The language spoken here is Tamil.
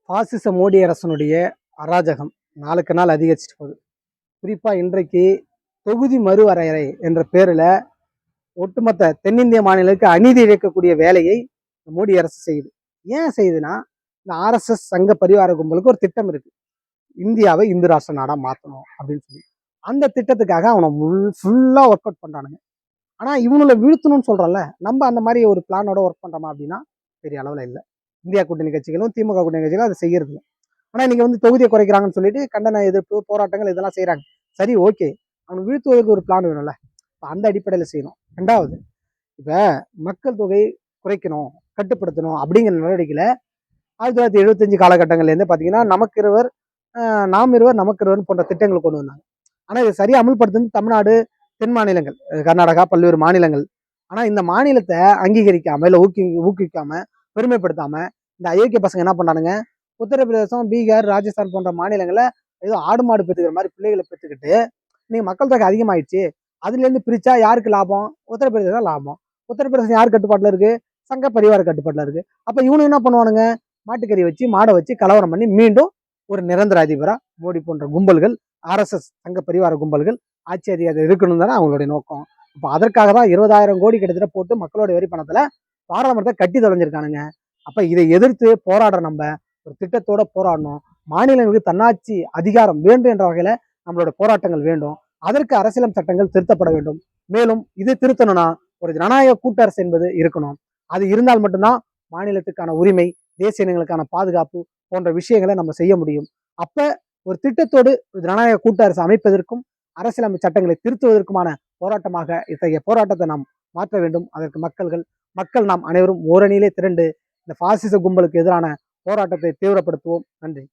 பாசிச மோடி அரசனுடைய அராஜகம் நாளுக்கு நாள் அதிகரிச்சுட்டு போகுது. குறிப்பா இன்றைக்கு தொகுதி மறுவரையறை என்ற பேர்ல ஒட்டுமொத்த தென்னிந்திய மாநிலங்களுக்கு அநீதி இழைக்கக்கூடிய வேலையை மோடி அரசு செய்யுது. ஏன் செய்யுதுன்னா, இந்த ஆர்எஸ்எஸ் சங்க பரிவார கும்பலுக்கு ஒரு திட்டம் இருக்கு. இந்தியாவை இந்து ராஷ்டிர நாடா மாற்றணும் அப்படின்னு சொல்லி அந்த திட்டத்துக்காக அவனை ஃபுல்லா ஒர்க் அவுட் பண்றானுங்க. ஆனா இவனுல வீழ்த்தணும்னு சொல்றோம்ல, நம்ம அந்த மாதிரி ஒரு பிளானோட ஒர்க் பண்றோமா அப்படின்னா பெரிய அளவுல இல்லை. இந்தியா கூட்டணி கட்சிகளும் திமுக கூட்டணி கட்சிகளும் அதை செய்யறது இல்லை. ஆனா நீங்க தொகுதியை குறைக்கிறாங்கன்னு சொல்லிட்டு கண்டன எதிர்ப்பு போராட்டங்கள் இதெல்லாம் செய்யறாங்க. சரி, ஓகே, அவனை வீழ்த்துவதற்கு ஒரு பிளான் வேணும்ல, அந்த அடிப்படையில செய்யணும். ரெண்டாவது, இப்ப மக்கள் தொகை குறைக்கணும், கட்டுப்படுத்தணும் அப்படிங்கிற நடவடிக்கையில 1975 காலகட்டங்கள்ல இருந்து பாத்தீங்கன்னா நமக்கு இருவர் நாம் இருவர் நமக்கு இருவர் போன்ற திட்டங்களை கொண்டு வந்தாங்க. ஆனா இதை சரியா அமல்படுத்துறது தமிழ்நாடு, தென் மாநிலங்கள், கர்நாடகா, பல்வேறு மாநிலங்கள். ஆனா இந்த மாநிலத்தை அங்கீகரிக்காம இல்ல ஊக்குவிக்காம பெருமைப்படுத்தாம இந்த அயோக்கிய பசங்க என்ன பண்ணானுங்க, உத்தரப்பிரதேசம், பீகார், ராஜஸ்தான் போன்ற மாநிலங்கள்ல ஏதோ ஆடு மாடு பெற்றுக்கிற மாதிரி பிள்ளைகளை பெற்றுக்கிட்டு நீங்க மக்கள் தொகை அதிகமாயிடுச்சு, அதுல இருந்து பிரிச்சா யாருக்கு லாபம்? உத்தரப்பிரதேசம் லாபம். உத்தரப்பிரதேசம் யார் கட்டுப்பாட்டுல இருக்கு? சங்க பரிவார கட்டுப்பாட்டுல இருக்கு. அப்ப இவனு என்ன பண்ணுவானுங்க, மாட்டுக்கறி வச்சு மாடை வச்சு கலவரம் பண்ணி மீண்டும் ஒரு நிரந்தர அதிபரா மோடி போன்ற கும்பல்கள், ஆர்எஸ்எஸ் சங்க பரிவார கும்பல்கள் ஆட்சி அதிகாரத்தில் இருக்கணும் தானே அவங்களுடைய நோக்கம். இப்போ அதற்காக தான் 20,000 கோடி கிட்டத்தட்ட போட்டு மக்களுடைய வரி பணத்துல பாராளுமன்றத்தை கட்டி தொலைஞ்சிருக்கானுங்க. அப்ப இதை எதிர்த்து போராடுற நம்ம ஒரு திட்டத்தோட போராடணும். மாநிலங்களுக்கு தன்னாட்சி அதிகாரம் வேண்டும் என்ற வகையில நம்மளோட போராட்டங்கள் வேண்டும். அதற்கு அரசியல் சட்டங்கள் திருத்தப்பட வேண்டும். மேலும் இது திருத்தணும்னா ஒரு ஜனநாயக கூட்டரசு என்பது இருக்கணும். அது இருந்தால் மட்டும்தான் மாநிலத்துக்கான உரிமை, தேசிய இனங்களுக்கான பாதுகாப்பு போன்ற விஷயங்களை நம்ம செய்ய முடியும். அப்ப ஒரு திட்டத்தோடு ஜனநாயக கூட்டரசு அமைப்பதற்கும் அரசியலமைப்பு சட்டங்களை திருத்துவதற்குமான போராட்டமாக இத்தகைய போராட்டத்தை நாம் மாற்ற வேண்டும். அதற்கு மக்கள் நாம் அனைவரும் ஓரணியிலே திரண்டு இந்த பாசிச கும்பலுக்கு எதிரான போராட்டத்தை தீவிரப்படுத்துவோம். நன்றி.